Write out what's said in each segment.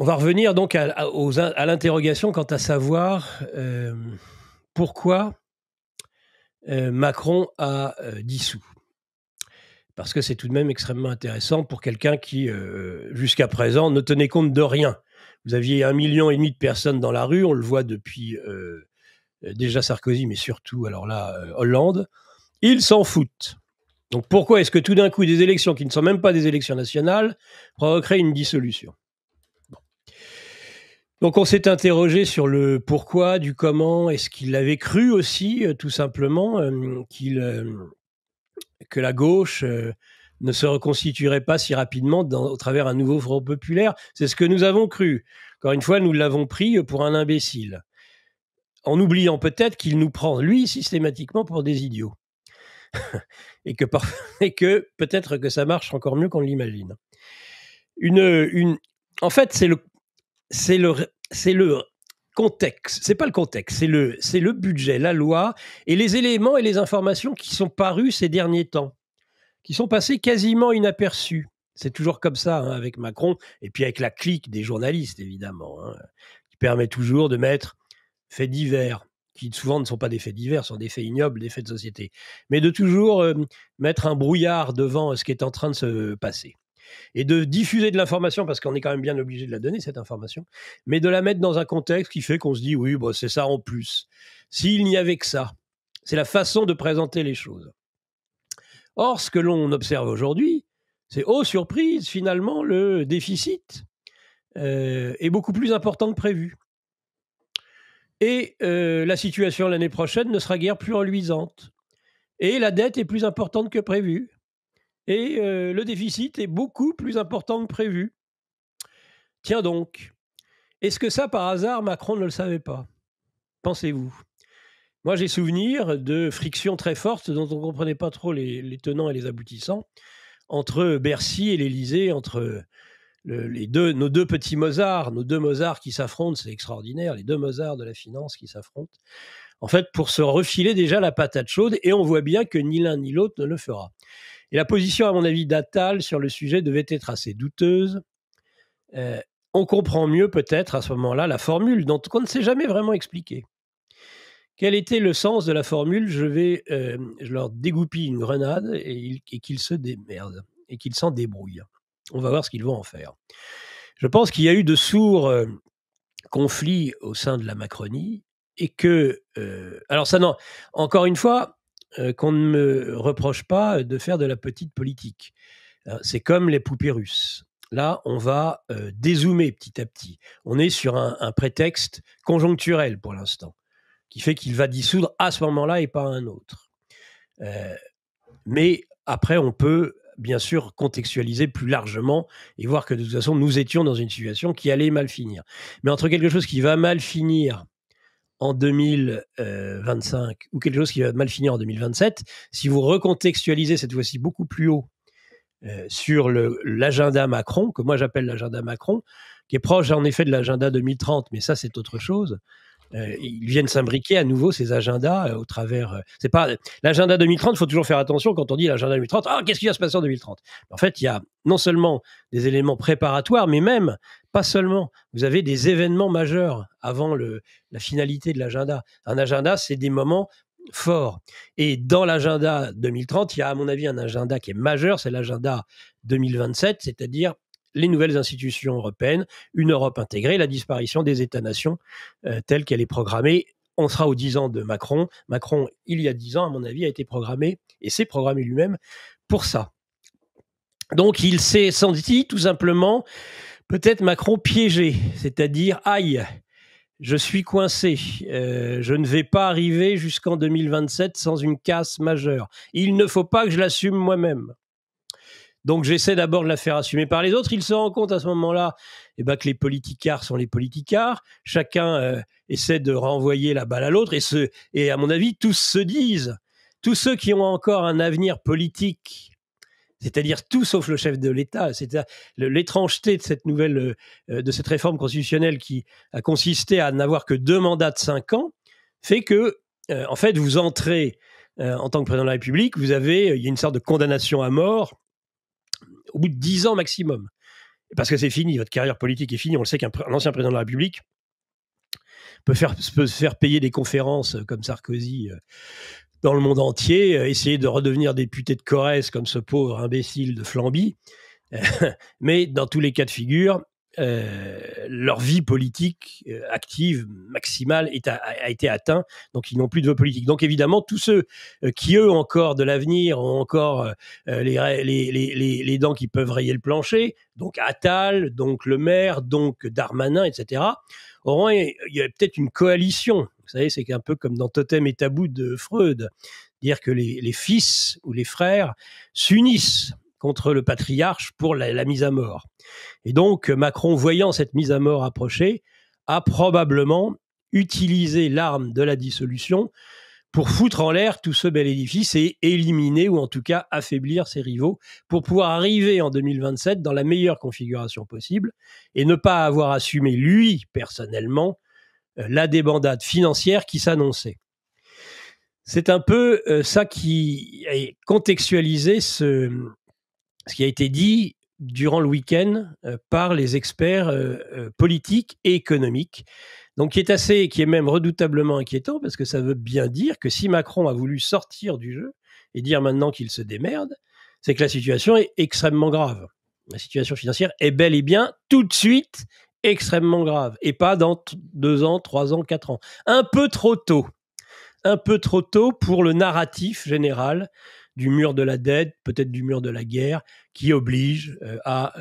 On va revenir donc à l'interrogation quant à savoir pourquoi Macron a dissous. Parce que c'est tout de même extrêmement intéressant pour quelqu'un qui, jusqu'à présent, ne tenait compte de rien. Vous aviez 1,5 million de personnes dans la rue, on le voit depuis déjà Sarkozy, mais surtout, alors là, Hollande. Ils s'en foutent. Donc pourquoi est-ce que tout d'un coup, des élections qui ne sont même pas des élections nationales provoqueraient une dissolution ? Donc on s'est interrogé sur le pourquoi, du comment. Est-ce qu'il avait cru aussi, tout simplement, que la gauche ne se reconstituerait pas si rapidement au travers un nouveau Front populaire? C'est ce que nous avons cru. Encore une fois, nous l'avons pris pour un imbécile, en oubliant peut-être qu'il nous prend, lui, systématiquement pour des idiots. et que peut-être que ça marche encore mieux qu'on l'imagine. En fait, c'est le contexte. C'est pas le contexte, c'est le budget, la loi et les éléments et les informations qui sont parus ces derniers temps, qui sont passés quasiment inaperçus. C'est toujours comme ça avec Macron et puis avec la clique des journalistes, évidemment, qui permet toujours de mettre faits divers, qui souvent ne sont pas des faits divers, sont des faits ignobles, des faits de société, mais de toujours mettre un brouillard devant ce qui est en train de se passer. Et de diffuser de l'information, parce qu'on est quand même bien obligé de la donner, cette information, mais de la mettre dans un contexte qui fait qu'on se dit, oui, bon, c'est ça en plus. S'il n'y avait que ça, c'est la façon de présenter les choses. Or, ce que l'on observe aujourd'hui, c'est, oh surprise, finalement, le déficit est beaucoup plus important que prévu. Et la situation l'année prochaine ne sera guère plus reluisante. Et la dette est plus importante que prévu. Et le déficit est beaucoup plus important que prévu. Tiens donc, est-ce que ça, par hasard, Macron ne le savait pas? Pensez-vous? Moi, j'ai souvenir de frictions très fortes dont on ne comprenait pas trop les tenants et les aboutissants entre Bercy et l'Élysée, entre nos deux petits Mozart, nos deux Mozart qui s'affrontent, c'est extraordinaire, les deux Mozart de la finance qui s'affrontent, en fait, pour se refiler déjà la patate chaude, et on voit bien que ni l'un ni l'autre ne le fera. Et la position, à mon avis, d'Attal sur le sujet devait être assez douteuse. On comprend mieux peut-être à ce moment-là la formule dont on ne s'est jamais vraiment expliqué. Quel était le sens de la formule? Je leur dégoupille une grenade et qu'ils se démerdent et qu'ils s'en débrouillent. On va voir ce qu'ils vont en faire. Je pense qu'il y a eu de sourds conflits au sein de la Macronie et que... alors ça, non, encore une fois, qu'on ne me reproche pas de faire de la petite politique. C'est comme les poupées russes. Là, on va dézoomer petit à petit. On est sur un prétexte conjoncturel pour l'instant, qui fait qu'il va dissoudre à ce moment-là et pas à un autre. Mais après, on peut bien sûr contextualiser plus largement et voir que de toute façon, nous étions dans une situation qui allait mal finir. Mais entre quelque chose qui va mal finir en 2025 ou quelque chose qui va mal finir en 2027, si vous recontextualisez cette fois-ci beaucoup plus haut sur l'agenda Macron, que moi j'appelle l'agenda Macron, qui est proche en effet de l'agenda 2030, mais ça c'est autre chose. Ils viennent s'imbriquer à nouveau ces agendas au travers. C'est pas l'agenda 2030. Il faut toujours faire attention quand on dit l'agenda 2030. Ah, qu'est-ce qui va se passer en 2030? En fait, il y a non seulement des éléments préparatoires, mais même pas seulement. Vous avez des événements majeurs avant la finalité de l'agenda. Un agenda, c'est des moments forts. Et dans l'agenda 2030, il y a à mon avis un agenda qui est majeur, c'est l'agenda 2027, c'est-à-dire les nouvelles institutions européennes, une Europe intégrée, la disparition des États-nations telle qu'elle est programmée. On sera aux 10 ans de Macron. Macron, il y a 10 ans, à mon avis, a été programmé, et s'est programmé lui-même, pour ça. Donc, il s'est senti tout simplement, peut-être Macron piégé, c'est-à-dire, aïe, je suis coincé, je ne vais pas arriver jusqu'en 2027 sans une casse majeure. Il ne faut pas que je l'assume moi-même. Donc j'essaie d'abord de la faire assumer par les autres. Il se rend compte à ce moment-là que les politicards sont les politicards. Chacun essaie de renvoyer la balle à l'autre. Et à mon avis, tous se disent, tous ceux qui ont encore un avenir politique, c'est-à-dire tout sauf le chef de l'État, c'est-à-dire l'étrangeté de cette nouvelle, de cette réforme constitutionnelle qui a consisté à n'avoir que 2 mandats de 5 ans, fait que, en fait, vous entrez en tant que président de la République, il y a une sorte de condamnation à mort au bout de 10 ans maximum. parce que c'est fini, votre carrière politique est finie. On le sait qu'un ancien président de la République peut se faire payer des conférences comme Sarkozy dans le monde entier, essayer de redevenir député de Corrèze comme ce pauvre imbécile de Flamby. Mais dans tous les cas de figure, leur vie politique active, maximale, a été atteinte, donc ils n'ont plus de vie politique. Donc évidemment, tous ceux qui, eux, ont encore de l'avenir, ont encore les dents qui peuvent rayer le plancher, donc Attal, donc Le Maire, donc Darmanin, etc., il y a peut-être une coalition. Vous savez, c'est un peu comme dans Totem et Tabou de Freud, dire que les fils ou les frères s'unissent contre le patriarche pour la mise à mort. Et donc, Macron, voyant cette mise à mort approcher, a probablement utilisé l'arme de la dissolution pour foutre en l'air tout ce bel édifice et éliminer, ou en tout cas affaiblir ses rivaux, pour pouvoir arriver en 2027 dans la meilleure configuration possible et ne pas avoir assumé, lui, personnellement, la débandade financière qui s'annonçait. C'est un peu ça qui a contextualisé ce qui a été dit durant le week-end par les experts politiques et économiques. Donc, qui est même redoutablement inquiétant, parce que ça veut bien dire que si Macron a voulu sortir du jeu et dire maintenant qu'il se démerde, c'est que la situation est extrêmement grave. La situation financière est bel et bien tout de suite extrêmement grave, et pas dans 2 ans, 3 ans, 4 ans. Un peu trop tôt pour le narratif général du mur de la dette, peut-être du mur de la guerre, qui oblige à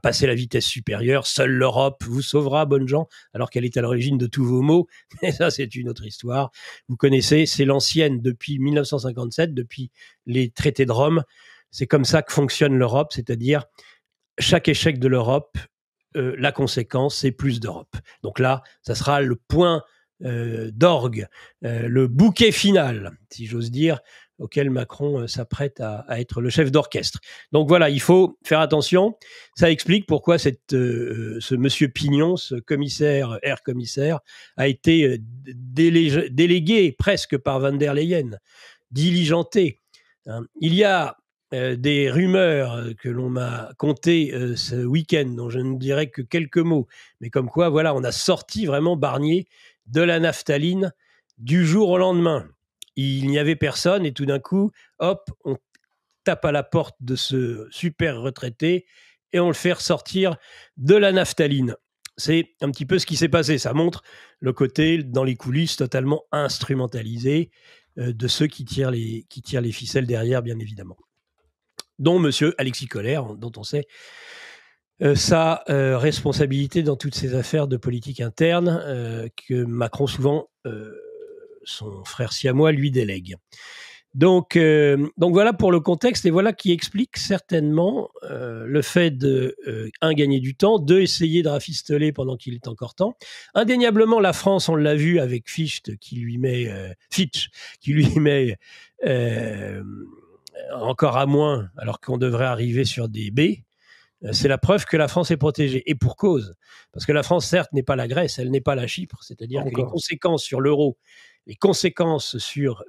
passer la vitesse supérieure. Seule l'Europe vous sauvera, bonnes gens, alors qu'elle est à l'origine de tous vos maux. Mais ça, c'est une autre histoire. Vous connaissez, c'est l'ancienne depuis 1957, depuis les traités de Rome. C'est comme ça que fonctionne l'Europe, c'est-à-dire chaque échec de l'Europe, la conséquence, c'est plus d'Europe. Donc là, ça sera le point d'orgue, le bouquet final, si j'ose dire, auquel Macron s'apprête à être le chef d'orchestre. Donc voilà, il faut faire attention. Ça explique pourquoi ce monsieur Pignon, ce air commissaire, a été délégué presque par Van der Leyen, diligenté. Il y a des rumeurs que l'on m'a contées ce week-end, dont je ne dirai que quelques mots, mais comme quoi, voilà, on a sorti vraiment Barnier de la naphtaline du jour au lendemain. Il n'y avait personne et tout d'un coup, hop, on tape à la porte de ce super retraité et on le fait ressortir de la naphtaline. C'est un petit peu ce qui s'est passé. Ça montre le côté, dans les coulisses, totalement instrumentalisé de ceux qui tirent les ficelles derrière, bien évidemment. Dont monsieur Alexis Collère, dont on sait sa responsabilité dans toutes ces affaires de politique interne que Macron, souvent, son frère siamois, lui délègue. Donc voilà pour le contexte, et voilà qui explique certainement le fait de, gagner du temps, essayer de rafistoler pendant qu'il est encore temps. Indéniablement, la France, on l'a vu avec Fitch, qui lui met encore à moins, alors qu'on devrait arriver sur des B. C'est la preuve que la France est protégée. Et pour cause. Parce que la France, certes, n'est pas la Grèce, elle n'est pas la Chypre. C'est-à-dire que les conséquences sur l'euro, les conséquences sur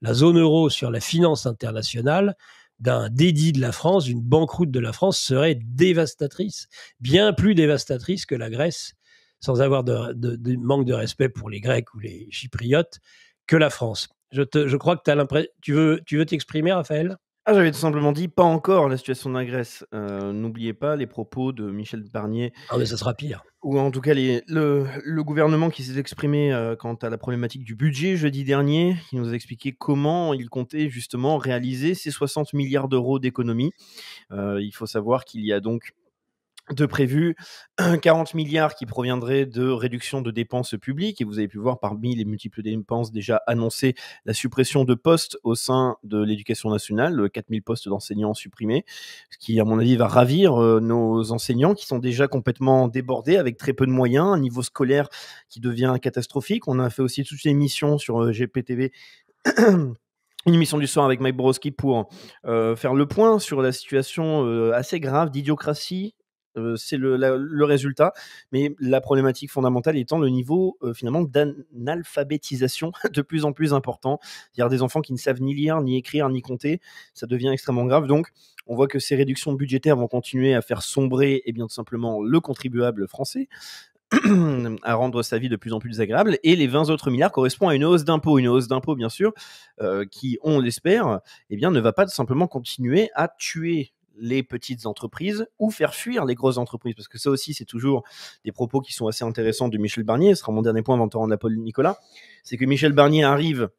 la zone euro, sur la finance internationale, d'un dédit de la France, d'une banqueroute de la France, seraient dévastatrices. Bien plus dévastatrices que la Grèce, sans avoir de manque de respect pour les Grecs ou les Chypriotes, que la France. Je crois que tu as l'impression... Tu veux t'exprimer, Raphaël ? J'avais tout simplement dit, pas encore la situation de la Grèce. N'oubliez pas les propos de Michel Barnier. Ah, mais ça sera pire. Ou en tout cas, le gouvernement qui s'est exprimé quant à la problématique du budget jeudi dernier, qui nous a expliqué comment il comptait justement réaliser ces 60 milliards d'euros d'économies. Il faut savoir qu'il y a donc de prévu 40 milliards qui proviendraient de réduction de dépenses publiques, et vous avez pu voir parmi les multiples dépenses déjà annoncées la suppression de postes au sein de l'éducation nationale, 4000 postes d'enseignants supprimés, ce qui à mon avis va ravir nos enseignants qui sont déjà complètement débordés avec très peu de moyens, un niveau scolaire qui devient catastrophique. On a fait aussi toute une émission sur GPTV une émission du soir avec Mike Borowski pour faire le point sur la situation assez grave d'idiocratie. C'est le résultat, mais la problématique fondamentale étant le niveau finalement d'analphabétisation de plus en plus important. C'est-à-dire des enfants qui ne savent ni lire, ni écrire, ni compter, ça devient extrêmement grave. Donc On voit que ces réductions budgétaires vont continuer à faire sombrer bien tout simplement le contribuable français, à rendre sa vie de plus en plus désagréable. Et les 20 autres milliards correspondent à une hausse d'impôts bien sûr, qui, on l'espère, ne va pas simplement continuer à tuer les petites entreprises ou faire fuir les grosses entreprises. Parce que ça aussi, c'est toujours des propos qui sont assez intéressants de Michel Barnier. Ce sera mon dernier point avant de te rendre la parole, Nicolas. C'est que Michel Barnier arrive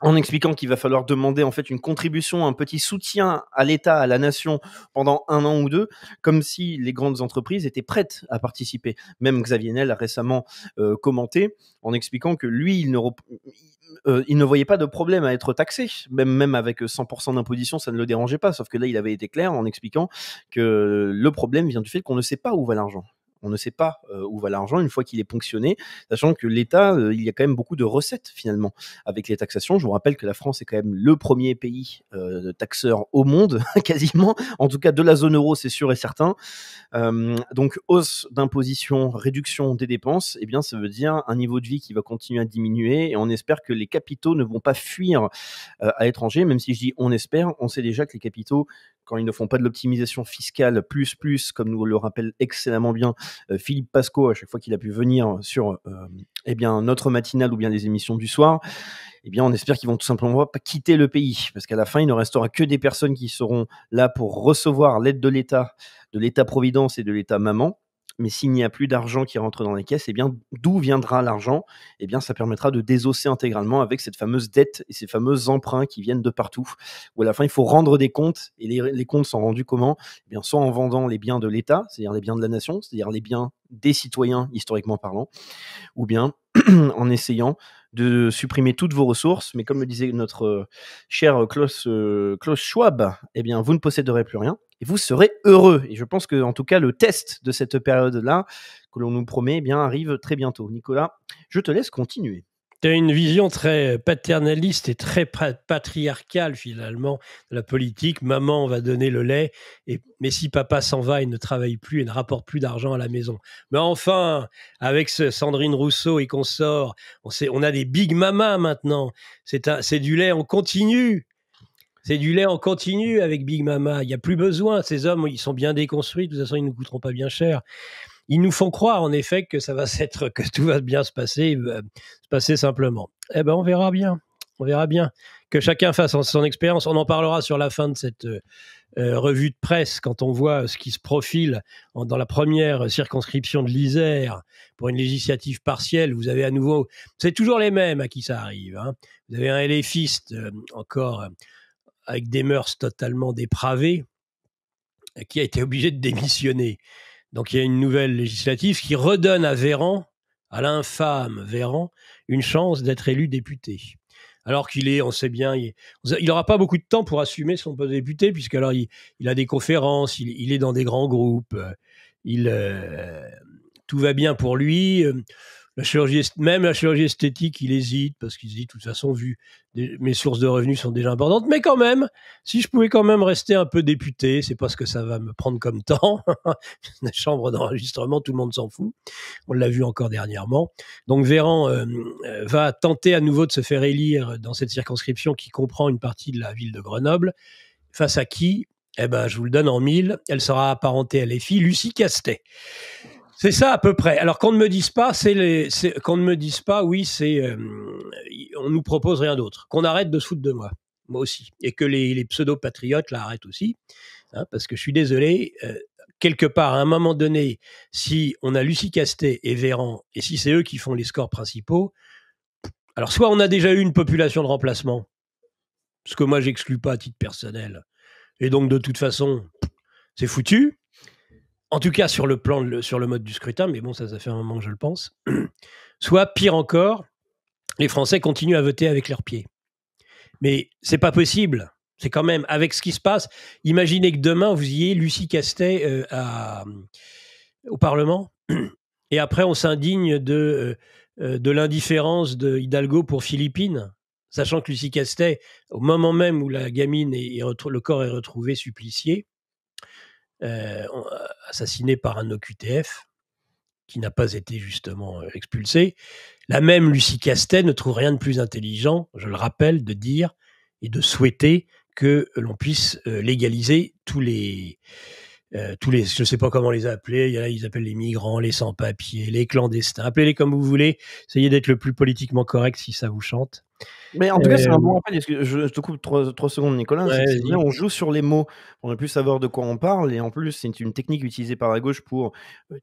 en expliquant qu'il va falloir demander en fait une contribution, un petit soutien à l'État, à la nation pendant 1 an ou 2, comme si les grandes entreprises étaient prêtes à participer. Même Xavier Niel a récemment commenté en expliquant que lui, il ne voyait pas de problème à être taxé, même avec 100% d'imposition, ça ne le dérangeait pas. Sauf que là, il avait été clair en expliquant que le problème vient du fait qu'on ne sait pas où va l'argent. On ne sait pas où va l'argent une fois qu'il est ponctionné, sachant que l'État, il y a quand même beaucoup de recettes finalement avec les taxations. Je vous rappelle que la France est quand même le premier pays taxeur au monde, quasiment, en tout cas de la zone euro, c'est sûr et certain. Donc hausse d'imposition, réduction des dépenses, ça veut dire un niveau de vie qui va continuer à diminuer, et on espère que les capitaux ne vont pas fuir à l'étranger. Même si je dis on espère, on sait déjà que les capitaux, quand ils ne font pas de l'optimisation fiscale plus, comme nous le rappelle excellemment bien Philippe Pasco à chaque fois qu'il a pu venir sur notre matinale ou bien les émissions du soir, on espère qu'ils vont tout simplement pas quitter le pays, parce qu'à la fin, il ne restera que des personnes qui seront là pour recevoir l'aide de l'État-providence et de l'État-maman. Mais s'il n'y a plus d'argent qui rentre dans les caisses, d'où viendra l'argent? Ça permettra de désosser intégralement avec cette fameuse dette et ces fameux emprunts qui viennent de partout, où à la fin, il faut rendre des comptes, et les comptes sont rendus comment? Soit en vendant les biens de l'État, c'est-à-dire les biens de la nation, c'est-à-dire les biens des citoyens, historiquement parlant, ou bien en essayant de supprimer toutes vos ressources. Mais comme le disait notre cher Klaus Schwab, vous ne posséderez plus rien et vous serez heureux. Et je pense que, en tout cas, le test de cette période-là, que l'on nous promet, arrive très bientôt. Nicolas, je te laisse continuer. Tu as une vision très paternaliste et très patriarcale, finalement, de la politique. Maman va donner le lait, mais si papa s'en va, il ne travaille plus et ne rapporte plus d'argent à la maison. Mais enfin, avec Sandrine Rousseau et consorts, on a des big mamas maintenant. C'est du lait en continu. C'est du lait en continu avec Big Mama. Il n'y a plus besoin. Ces hommes, ils sont bien déconstruits. De toute façon, ils ne nous coûteront pas bien cher. Ils nous font croire, en effet, que tout va bien se passer simplement. On verra bien. On verra bien. Que chacun fasse son expérience. On en parlera sur la fin de cette revue de presse, quand on voit ce qui se profile dans la première circonscription de l'Isère pour une législative partielle. Vous avez à nouveau, c'est toujours les mêmes à qui ça arrive. Hein. Vous avez un LFiste encore avec des mœurs totalement dépravées, qui a été obligé de démissionner. Donc il y a une nouvelle législative qui redonne à Véran, à l'infâme Véran, une chance d'être élu député. Alors on sait bien, il n'aura pas beaucoup de temps pour assumer son poste de député, puisqu'alors il a des conférences, il est dans des grands groupes, tout va bien pour lui. La chirurgie esthétique, il hésite, parce qu'il se dit, de toute façon, vu mes sources de revenus sont déjà importantes, mais quand même, si je pouvais quand même rester un peu député, c'est pas ce que ça va me prendre comme temps. La chambre d'enregistrement, tout le monde s'en fout. On l'a vu encore dernièrement. Donc Véran va tenter à nouveau de se faire élire dans cette circonscription qui comprend une partie de la ville de Grenoble. Face à qui? Je vous le donne en mille. Elle sera apparentée à l'EFI, Lucie Castet. C'est ça à peu près. Alors qu'on ne me dise pas, on nous propose rien d'autre. Qu'on arrête de se foutre de moi aussi, et que les pseudo-patriotes l'arrêtent aussi, hein, parce que je suis désolé. Quelque part, à un moment donné, si on a Lucie Castet et Véran, et si c'est eux qui font les scores principaux, alors soit on a déjà eu une population de remplacement, ce que moi j'exclus pas à titre personnel, et donc de toute façon, c'est foutu. En tout cas, sur le mode du scrutin, mais bon, ça fait un moment que je le pense. Soit, pire encore, les Français continuent à voter avec leurs pieds. Mais c'est pas possible. C'est quand même, avec ce qui se passe, imaginez que demain, vous ayez Lucie Castet au Parlement, et après, on s'indigne de l'indifférence de Hidalgo pour Philippines, sachant que Lucie Castet, au moment même où la gamine le corps est retrouvé supplicié, assassiné par un OQTF qui n'a pas été justement expulsé, la même Lucie Castet ne trouve rien de plus intelligent, je le rappelle, de dire et de souhaiter que l'on puisse légaliser tous les, je ne sais pas comment les appeler, il y a là, ils appellent les migrants, les sans-papiers, les clandestins, appelez-les comme vous voulez, essayez d'être le plus politiquement correct si ça vous chante. Mais en tout cas, c'est un bon rappel. Je te coupe 3 secondes, Nicolas. Ouais, C'est vrai, vas-y. on joue sur les mots pour ne plus savoir de quoi on parle et en plus, c'est une technique utilisée par la gauche pour,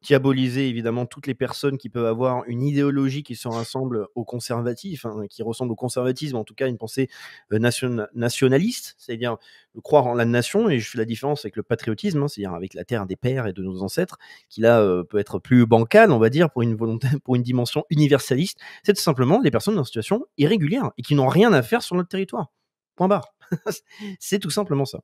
diaboliser évidemment toutes les personnes qui peuvent avoir une idéologie qui se rassemble au conservatif, hein, qui ressemble au conservatisme, en tout cas une pensée, nationaliste, c'est-à-dire croire en la nation et je fais la différence avec le patriotisme, hein, c'est-à-dire avec la terre des pères et de nos ancêtres, qui là, peut être plus bancal, on va dire, pour une volonté pour une dimension universaliste. C'est tout simplement des personnes en situation irrégulière et qui n'ont rien à faire sur notre territoire. Point barre. C'est tout simplement ça.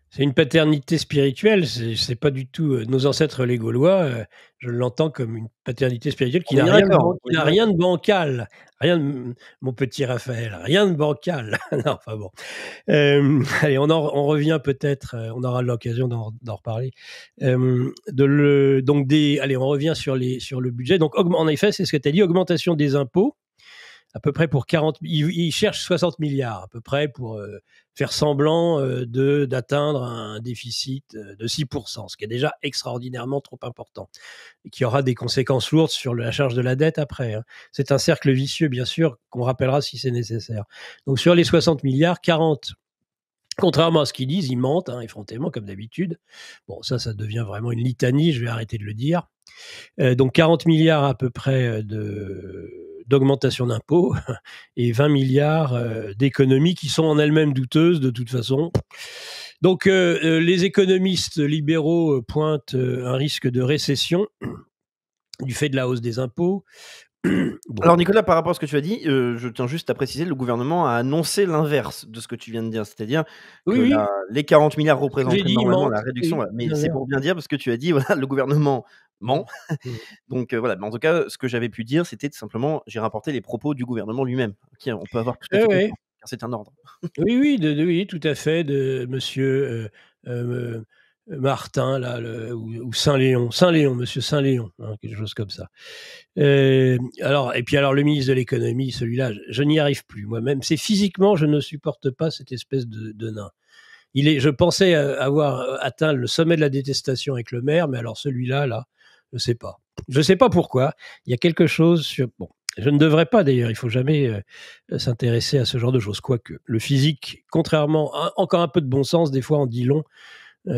C'est une paternité spirituelle, c'est pas du tout, nos ancêtres les Gaulois, je l'entends comme une paternité spirituelle qui On est n'a bien rien de d'accord, on est bien rien d'accord. de bancal, rien de mon petit Raphaël, rien de bancal. Non, enfin bon. Allez, on revient peut-être, on aura l'occasion d'en reparler. Allez, on revient sur le budget. Donc, en effet, c'est ce que tu as dit, augmentation des impôts, à peu près pour 40. Ils cherchent 60 milliards à peu près pour faire semblant d'atteindre un déficit de 6%, ce qui est déjà extraordinairement trop important et qui aura des conséquences lourdes sur la charge de la dette après, hein. C'est un cercle vicieux, bien sûr, qu'on rappellera si c'est nécessaire. Donc sur les 60 milliards, 40, contrairement à ce qu'ils disent, ils mentent, hein, effrontément, comme d'habitude. Bon, ça devient vraiment une litanie, je vais arrêter de le dire. Donc 40 milliards à peu près d'augmentation d'impôts et 20 milliards d'économies qui sont en elles-mêmes douteuses de toute façon. Donc les économistes libéraux pointent un risque de récession du fait de la hausse des impôts. Bon. Alors Nicolas, par rapport à ce que tu as dit, je tiens juste à préciser, le gouvernement a annoncé l'inverse de ce que tu viens de dire. C'est-à-dire Oui, que oui, les 40 milliards ce que j'ai représenteraient dit, ils normalement mentent. la réduction, Oui, voilà. Mais c'est l'inverse. pour bien dire parce que tu as dit, voilà, le gouvernement Mmh. ment. Mmh. Donc voilà, mais en tout cas, ce que j'avais pu dire, c'était tout simplement, j'ai rapporté les propos du gouvernement lui-même. OK, on peut avoir tout à Ouais, fait ouais. confiance, car c'est un ordre. Oui, oui, oui, tout à fait, de monsieur, Martin là, ou Saint-Léon, monsieur Saint-Léon, hein, quelque chose comme ça. Alors le ministre de l'économie, celui-là, je n'y arrive plus moi-même. C'est physiquement, je ne supporte pas cette espèce de nain. Je pensais avoir atteint le sommet de la détestation avec le maire, mais alors celui-là, là, je sais pas. Je sais pas pourquoi. Il y a quelque chose sur. Bon, je ne devrais pas d'ailleurs. Il faut jamais s'intéresser à ce genre de choses. Quoique le physique, contrairement, encore un peu de bon sens, des fois, en dit long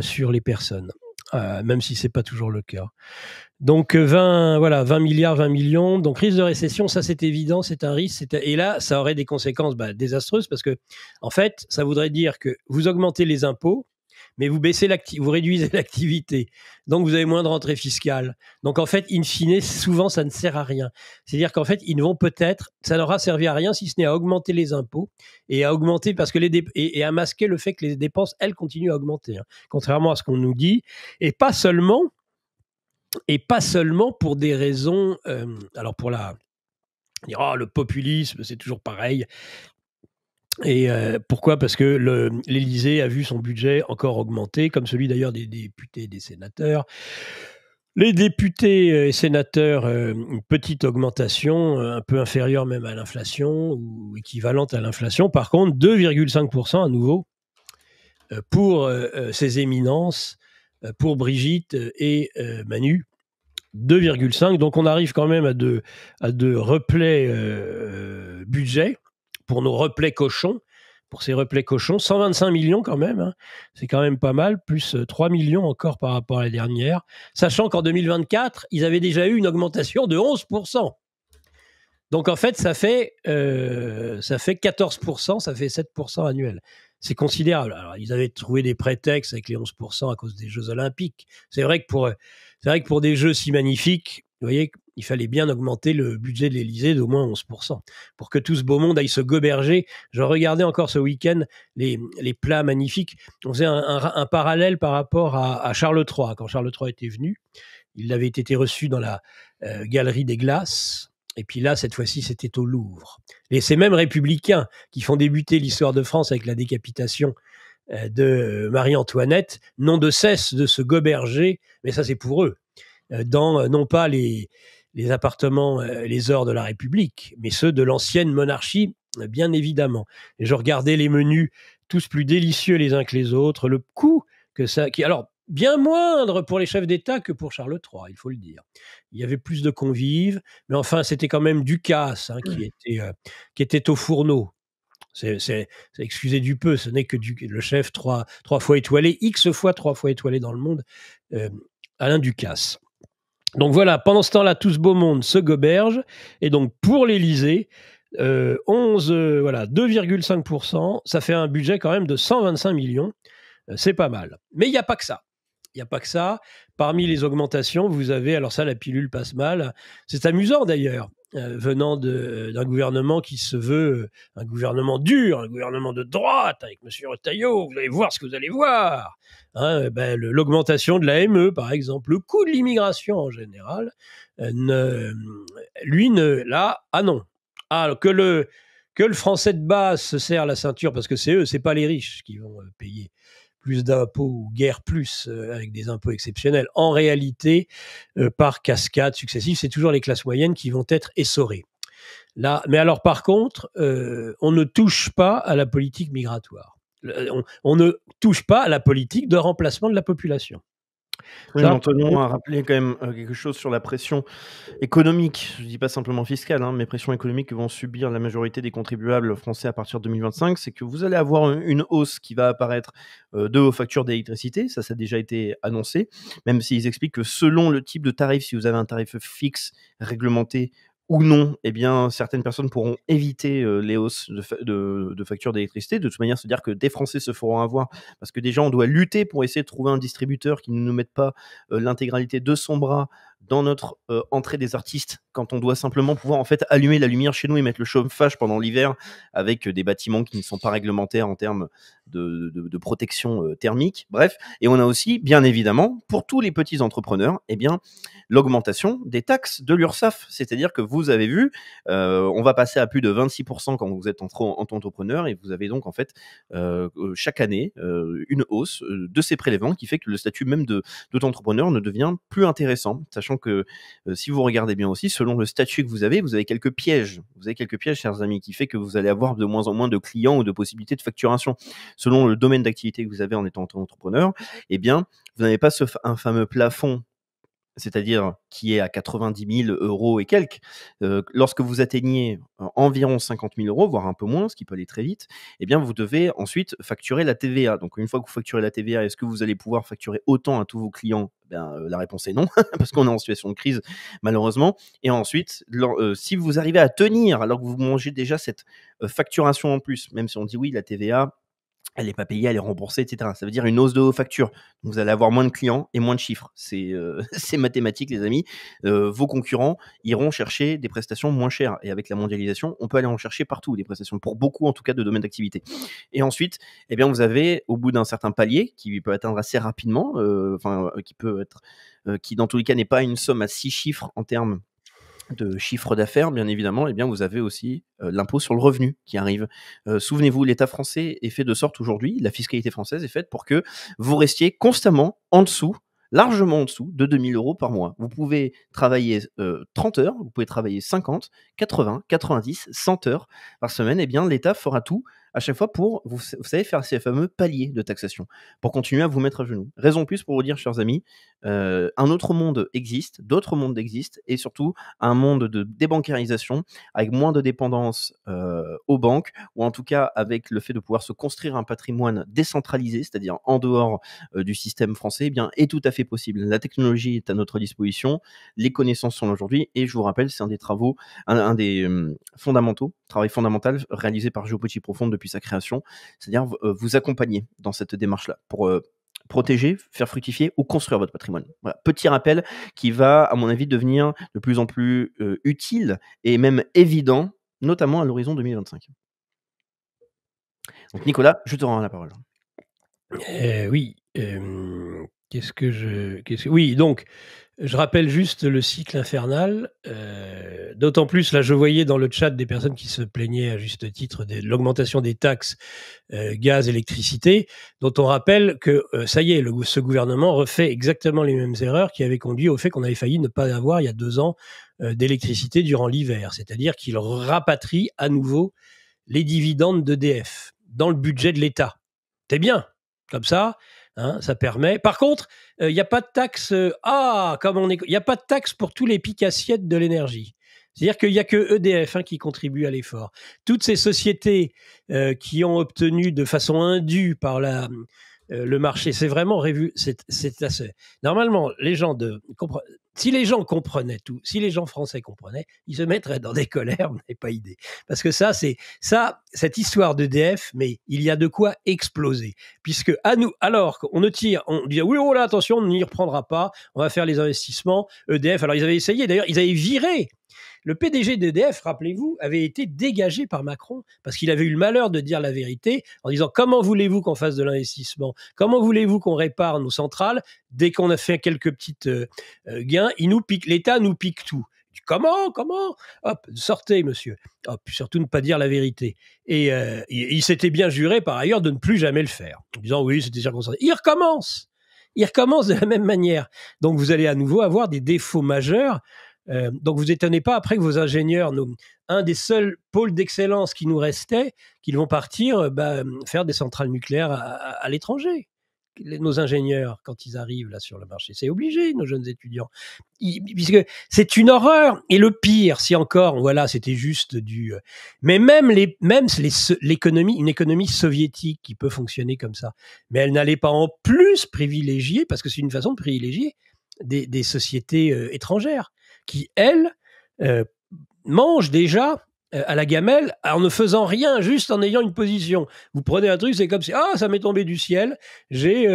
sur les personnes, même si c'est pas toujours le cas. Donc 20 milliards, 20 millions. Donc risque de récession, ça c'est évident, c'est un risque. Et là, ça aurait des conséquences désastreuses parce que, en fait, ça voudrait dire que vous augmentez les impôts, mais vous réduisez l'activité. Donc vous avez moins de rentrée fiscale. Donc en fait, in fine, souvent ça ne sert à rien. C'est-à-dire qu'en fait, ça n'aura servi à rien si ce n'est à augmenter les impôts et à augmenter parce que et à masquer le fait que les dépenses, elles, continuent à augmenter, hein, contrairement à ce qu'on nous dit. Et pas seulement pour des raisons. Alors pour dire, oh, le populisme, c'est toujours pareil. Et pourquoi? Parce que l'Élysée a vu son budget encore augmenter, comme celui d'ailleurs des députés et des sénateurs. Les députés et sénateurs, une petite augmentation, un peu inférieure même à l'inflation ou équivalente à l'inflation. Par contre, 2,5% à nouveau pour ces éminences, pour Brigitte et Manu. 2,5, donc on arrive quand même à de replays budget pour nos replays cochons, pour ces replays cochons, 125 millions quand même, hein. C'est quand même pas mal, plus 3 millions encore par rapport à la dernière, sachant qu'en 2024, ils avaient déjà eu une augmentation de 11%. Donc en fait, ça fait 14%, ça fait 7% annuel. C'est considérable. Alors, ils avaient trouvé des prétextes avec les 11% à cause des Jeux Olympiques. C'est vrai que pour des Jeux si magnifiques, vous voyez, il fallait bien augmenter le budget de l'Élysée d'au moins 11%, pour que tout ce beau monde aille se goberger. Je regardais encore ce week-end les plats magnifiques. On faisait un parallèle par rapport à Charles III. Quand Charles III était venu, il avait été reçu dans la Galerie des Glaces. Et puis là, cette fois-ci, c'était au Louvre. Et ces mêmes républicains qui font débuter l'histoire de France avec la décapitation de Marie-Antoinette n'ont de cesse de se goberger, mais ça c'est pour eux, dans non pas les appartements, les ors de la République, mais ceux de l'ancienne monarchie, bien évidemment. Et je regardais les menus tous plus délicieux les uns que les autres. Le coût que ça... alors, bien moindre pour les chefs d'État que pour Charles III, il faut le dire. Il y avait plus de convives, mais enfin, c'était quand même Ducasse qui était au fourneau. C'est excusez du peu, ce n'est que le chef trois fois étoilé, X fois 3 fois étoilé dans le monde, Alain Ducasse. Donc voilà, pendant ce temps-là, tout ce beau monde se goberge, et donc pour l'Élysée, 2,5%, ça fait un budget quand même de 125 millions, c'est pas mal. Mais il n'y a pas que ça. Il n'y a pas que ça. Parmi les augmentations, vous avez, alors ça, la pilule passe mal. C'est amusant d'ailleurs, venant d'un gouvernement qui se veut un gouvernement dur, un gouvernement de droite, avec M. Retailleau. Vous allez voir ce que vous allez voir. Hein, l'augmentation de la ME, par exemple, le coût de l'immigration en général, là, ah non. Ah, que le Français de base se serre la ceinture, parce que c'est eux, c'est pas les riches qui vont payer plus d'impôts ou guère plus avec des impôts exceptionnels. En réalité, par cascade successive, c'est toujours les classes moyennes qui vont être essorées. Là, mais alors par contre, on ne touche pas à la politique migratoire. On ne touche pas à la politique de remplacement de la population. Oui, Antonin a rappelé quand même quelque chose sur la pression économique, je ne dis pas simplement fiscale, mais pression économique que vont subir la majorité des contribuables français à partir de 2025, c'est que vous allez avoir une hausse qui va apparaître de vos factures d'électricité, ça a déjà été annoncé, même s'ils expliquent que selon le type de tarif, si vous avez un tarif fixe, réglementé, ou non, eh bien, certaines personnes pourront éviter les hausses de factures d'électricité. De toute manière, se dire que des Français se feront avoir, parce que déjà, on doit lutter pour essayer de trouver un distributeur qui ne nous mette pas l'intégralité de son bras dans notre entrée des artistes, quand on doit simplement pouvoir en fait allumer la lumière chez nous et mettre le chauffage pendant l'hiver avec des bâtiments qui ne sont pas réglementaires en termes de protection thermique. Bref, et on a aussi, bien évidemment, pour tous les petits entrepreneurs, eh bien, l'augmentation des taxes de l'URSSAF. C'est-à-dire que vous avez vu, on va passer à plus de 26% quand vous êtes entrepreneur, et vous avez donc en fait chaque année une hausse de ces prélèvements qui fait que le statut même d'auto-entrepreneur ne devient plus intéressant, sachant que si vous regardez bien aussi, selon le statut que vous avez quelques pièges. Vous avez quelques pièges, chers amis, qui fait que vous allez avoir de moins en moins de clients ou de possibilités de facturation. Selon le domaine d'activité que vous avez en étant entrepreneur, eh bien, vous n'avez pas un fameux plafond, c'est-à-dire qui est à 90 000 € et quelques. Lorsque vous atteignez environ 50 000 €, voire un peu moins, ce qui peut aller très vite, eh bien, vous devez ensuite facturer la TVA. Donc, une fois que vous facturez la TVA, est-ce que vous allez pouvoir facturer autant à tous vos clients ? La réponse est non, parce qu'on est en situation de crise, malheureusement. Et ensuite, si vous arrivez à tenir, alors que vous mangez déjà cette facturation en plus, même si on dit oui, la TVA, elle n'est pas payée, elle est remboursée, etc. Ça veut dire une hausse de vos factures. Vous allez avoir moins de clients et moins de chiffres. C'est mathématique, les amis. Vos concurrents iront chercher des prestations moins chères. Et avec la mondialisation, on peut aller en chercher partout, des prestations, pour beaucoup, en tout cas, de domaines d'activité. Et ensuite, eh bien, vous avez, au bout d'un certain palier, qui peut atteindre assez rapidement, qui dans tous les cas n'est pas une somme à 6 chiffres en termes de chiffre d'affaires, bien évidemment, eh bien, vous avez aussi l'impôt sur le revenu qui arrive. Souvenez-vous, l'État français est fait de sorte aujourd'hui, la fiscalité française est faite pour que vous restiez constamment en dessous, largement en dessous de 2 000 € par mois. Vous pouvez travailler 30 heures, vous pouvez travailler 50, 80, 90, 100 heures par semaine, eh bien, l'État fera tout à chaque fois pour, vous savez, faire ces fameux paliers de taxation, pour continuer à vous mettre à genoux. Raison plus pour vous dire, chers amis, un autre monde existe, d'autres mondes existent, et surtout un monde de débancarisation, avec moins de dépendance aux banques, ou en tout cas avec le fait de pouvoir se construire un patrimoine décentralisé, c'est-à-dire en dehors du système français, eh bien, est tout à fait possible. La technologie est à notre disposition, les connaissances sont là aujourd'hui, et je vous rappelle, c'est un des travaux, un des fondamentaux, travail fondamental réalisé par Géopolitique Profonde depuis sa création, c'est-à-dire vous accompagner dans cette démarche-là pour protéger, faire fructifier ou construire votre patrimoine. Voilà. Petit rappel qui va, à mon avis, devenir de plus en plus utile et même évident, notamment à l'horizon 2025. Donc Nicolas, je te rends la parole. Oui. Oui, donc, je rappelle juste le cycle infernal. D'autant plus, là, je voyais dans le chat des personnes qui se plaignaient à juste titre de l'augmentation des taxes gaz, électricité, dont on rappelle que, ça y est, ce gouvernement refait exactement les mêmes erreurs qui avaient conduit au fait qu'on avait failli ne pas avoir, il y a 2 ans, d'électricité durant l'hiver. C'est-à-dire qu'il rapatrie à nouveau les dividendes d'EDF dans le budget de l'État. T'es bien, comme ça, hein, ça permet. Par contre, il n'y a pas de taxe. Il n'y a pas de taxe pour tous les piques-assiettes de l'énergie. C'est-à-dire qu'il n'y a que EDF qui contribue à l'effort. Toutes ces sociétés qui ont obtenu de façon indue par le marché, c'est vraiment révu. C'est assez. Normalement, si les gens comprenaient tout, si les gens français comprenaient, ils se mettraient dans des colères, vous n'avez pas idée. Parce que cette histoire d'EDF, mais il y a de quoi exploser. Puisque à nous, alors qu'on ne tire, on dit oui, oh là, attention, on n'y reprendra pas, on va faire les investissements. EDF, alors ils avaient essayé, d'ailleurs, ils avaient viré. Le PDG d'EDF, rappelez-vous, avait été dégagé par Macron parce qu'il avait eu le malheur de dire la vérité en disant comment voulez-vous qu'on fasse de l'investissement, comment voulez-vous qu'on répare nos centrales, dès qu'on a fait quelques petites gains, l'État nous pique tout. Comment Hop, sortez, monsieur. Hop, surtout ne pas dire la vérité. Et il s'était bien juré, par ailleurs, de ne plus jamais le faire, en disant oui, c'était circonstanciel. Il recommence de la même manière. Donc, vous allez à nouveau avoir des défauts majeurs. Donc, vous étonnez pas après que vos ingénieurs, un des seuls pôles d'excellence qui nous restait, qu'ils vont partir faire des centrales nucléaires à l'étranger. Nos ingénieurs, quand ils arrivent là sur le marché, c'est obligé, nos jeunes étudiants, puisque c'est une horreur. Et le pire, si encore, voilà, c'était juste mais même l'économie, une économie soviétique qui peut fonctionner comme ça, mais elle n'allait pas en plus privilégier, parce que c'est une façon de privilégier des sociétés étrangères qui, elles, mangent déjà à la gamelle en ne faisant rien, juste en ayant une position. Vous prenez un truc, c'est comme si ça m'est tombé du ciel, j'ai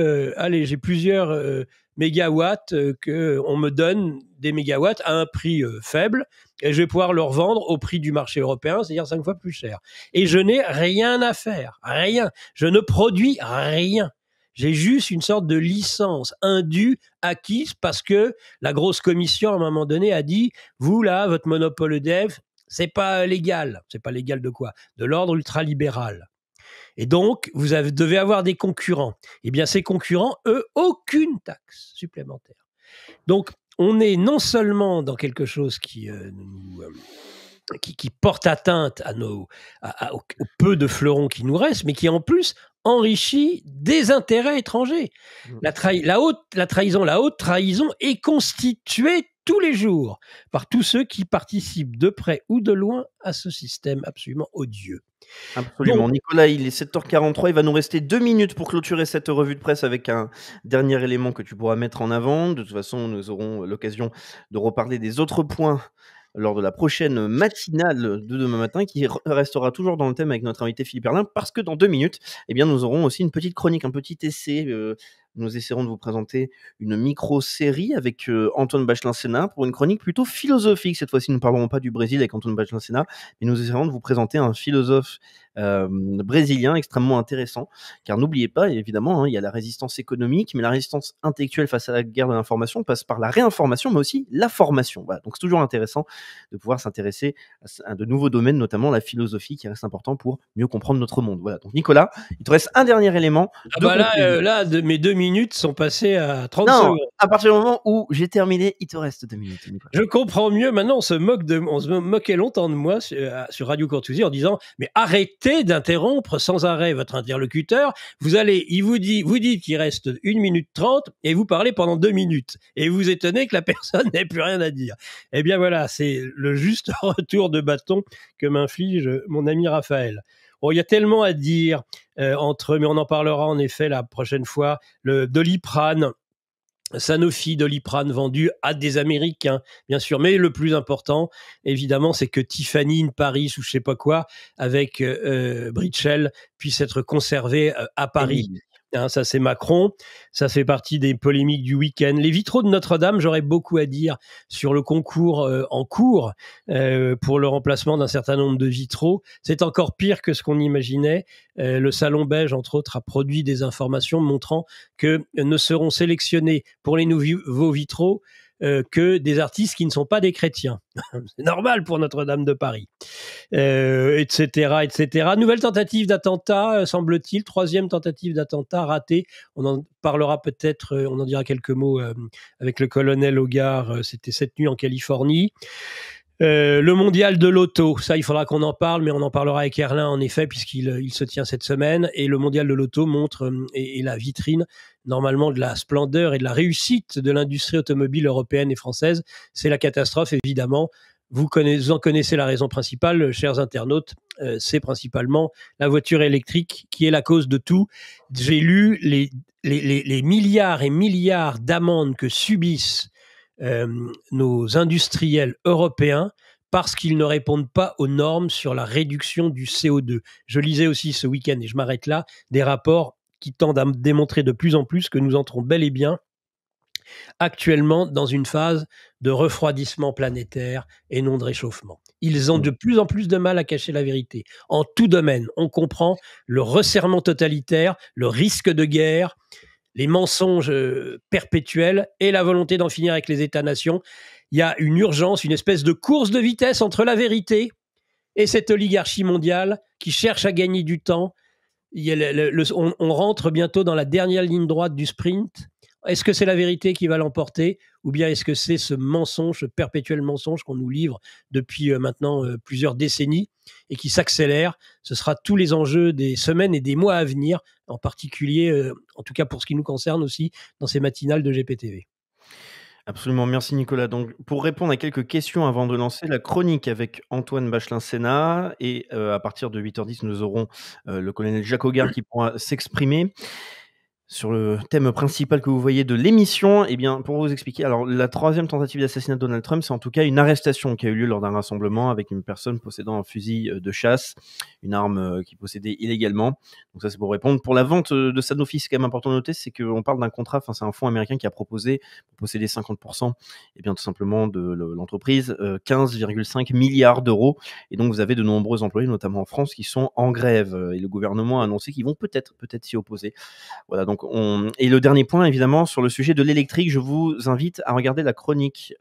plusieurs mégawatts qu'on me donne des mégawatts à un prix faible et je vais pouvoir leur vendre au prix du marché européen, c'est-à-dire 5 fois plus cher. Et je n'ai rien à faire, rien. Je ne produis rien. J'ai juste une sorte de licence indue acquise parce que la grosse commission, à un moment donné, a dit « Vous, là, votre monopole EDF, c'est pas légal. » C'est pas légal de quoi? De l'ordre ultralibéral. Et donc, vous devez avoir des concurrents. Eh bien, ces concurrents, eux, aucune taxe supplémentaire. Donc, on est non seulement dans quelque chose qui porte atteinte au peu de fleurons qui nous restent, mais qui en plus enrichit des intérêts étrangers. La haute trahison est constituée tous les jours par tous ceux qui participent de près ou de loin à ce système absolument odieux. Absolument. Donc, Nicolas, il est 7h43, il va nous rester 2 minutes pour clôturer cette revue de presse avec un dernier élément que tu pourras mettre en avant. De toute façon, nous aurons l'occasion de reparler des autres points lors de la prochaine matinale de demain matin, qui restera toujours dans le thème avec notre invité Philippe Herlin, parce que dans 2 minutes, eh bien, nous aurons aussi une petite chronique, un petit essai. Nous essaierons de vous présenter une micro-série avec Antoine Bachelin-Sénat pour une chronique plutôt philosophique. Cette fois-ci, nous ne parlerons pas du Brésil avec Antoine Bachelin-Sénat, mais nous essaierons de vous présenter un philosophe brésilien extrêmement intéressant, car n'oubliez pas, évidemment, il y a la résistance économique, mais la résistance intellectuelle face à la guerre de l'information passe par la réinformation, mais aussi la formation. Voilà. Donc c'est toujours intéressant de pouvoir s'intéresser à de nouveaux domaines, notamment la philosophie, qui reste important pour mieux comprendre notre monde. Voilà. Donc Nicolas, il te reste un dernier élément. Là, mes 2 minutes sont passées à 30 secondes. À partir du moment où j'ai terminé, il te reste 2 minutes. Nicolas. Je comprends mieux. Maintenant, on se moquait longtemps de moi sur Radio Courtoisie en disant « Mais arrêtez d'interrompre sans arrêt votre interlocuteur. Il vous dit qu'il reste 1 minute 30 et vous parlez pendant 2 minutes. Et vous étonnez que la personne n'ait plus rien à dire. » Eh bien voilà, c'est le juste retour de bâton que m'inflige mon ami Raphaël. Oh, il y a tellement à dire mais on en parlera en effet la prochaine fois. Le Doliprane, Sanofi, Doliprane vendu à des Américains, bien sûr. Mais le plus important, évidemment, c'est que Tiffany in Paris ou je sais pas quoi, avec Britchell, puisse être conservé à Paris. Hein, ça, c'est Macron. Ça fait partie des polémiques du week-end. Les vitraux de Notre-Dame, j'aurais beaucoup à dire sur le concours en cours pour le remplacement d'un certain nombre de vitraux. C'est encore pire que ce qu'on imaginait. Le Salon Beige, entre autres, a produit des informations montrant que ne seront sélectionnés pour les nouveaux vitraux que des artistes qui ne sont pas des chrétiens. C'est normal pour Notre-Dame de Paris, etc., etc. Nouvelle tentative d'attentat, semble-t-il, 3e tentative d'attentat ratée. On en parlera peut-être, on en dira quelques mots avec le colonel Hogar. C'était cette nuit en Californie. Le mondial de l'auto, ça, il faudra qu'on en parle, mais on en parlera avec Erlin, en effet, puisqu'il se tient cette semaine. Et le mondial de l'auto montre, et la vitrine, normalement, de la splendeur et de la réussite de l'industrie automobile européenne et française. C'est la catastrophe, évidemment. Vous en connaissez la raison principale, chers internautes. C'est principalement la voiture électrique qui est la cause de tout. J'ai lu les milliards et milliards d'amendes que subissent nos industriels européens parce qu'ils ne répondent pas aux normes sur la réduction du CO2. Je lisais aussi ce week-end, et je m'arrête là, des rapports qui tendent à démontrer de plus en plus que nous entrons bel et bien actuellement dans une phase de refroidissement planétaire et non de réchauffement. Ils ont de plus en plus de mal à cacher la vérité. En tout domaine, on comprend le resserrement totalitaire, le risque de guerre, les mensonges perpétuels et la volonté d'en finir avec les États-nations. Il y a une urgence, une espèce de course de vitesse entre la vérité et cette oligarchie mondiale qui cherche à gagner du temps. On rentre bientôt dans la dernière ligne droite du sprint. Est-ce que c'est la vérité qui va l'emporter ou bien est-ce que c'est ce mensonge, ce perpétuel mensonge qu'on nous livre depuis maintenant plusieurs décennies et qui s'accélère? Ce sera tous les enjeux des semaines et des mois à venir, en particulier, en tout cas pour ce qui nous concerne aussi, dans ces matinales de GPTV. Absolument, merci Nicolas. Donc, pour répondre à quelques questions avant de lancer la chronique avec Antoine Bachelin-Sénat, et à partir de 8h10, nous aurons le colonel Jacques Auguard qui pourra s'exprimer sur le thème principal que vous voyez de l'émission. Eh bien, pour vous expliquer, alors la troisième tentative d'assassinat de Donald Trump, c'est en tout cas une arrestation qui a eu lieu lors d'un rassemblement avec une personne possédant un fusil de chasse, une arme qu'il possédait illégalement. Donc ça, c'est pour répondre. Pour la vente de Sanofi, c'est quand même important de noter, c'est qu'on parle d'un contrat, enfin c'est un fonds américain qui a proposé pour posséder 50%, eh bien tout simplement de l'entreprise, 15,5 milliards d'euros. Et donc vous avez de nombreux employés, notamment en France, qui sont en grève. Et le gouvernement a annoncé qu'ils vont peut-être s'y opposer. Voilà, donc et le dernier point, évidemment, sur le sujet de l'électrique, je vous invite à regarder la chronique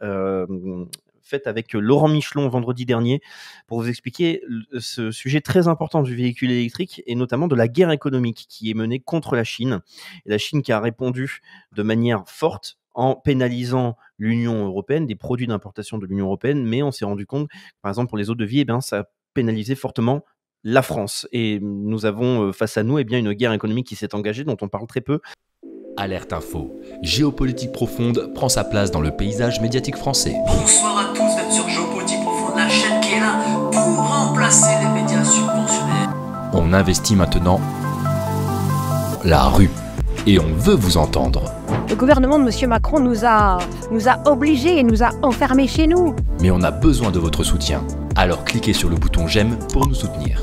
faite avec Laurent Michelon vendredi dernier pour vous expliquer ce sujet très important du véhicule électrique et notamment de la guerre économique qui est menée contre la Chine. Et la Chine qui a répondu de manière forte en pénalisant l'Union européenne, des produits d'importation de l'Union européenne, mais on s'est rendu compte, par exemple, pour les eaux de vie, eh bien, ça a pénalisé fortement la France. Et nous avons face à nous une guerre économique qui s'est engagée, dont on parle très peu. Alerte Info. Géopolitique profonde prend sa place dans le paysage médiatique français. Bonsoir à tous, vous êtes sur Géopolitique profonde, la chaîne qui est là pour remplacer les médias subventionnés. On investit maintenant la rue. Et on veut vous entendre. Le gouvernement de M. Macron nous a obligés et nous a enfermés chez nous. Mais on a besoin de votre soutien. Alors cliquez sur le bouton j'aime pour nous soutenir.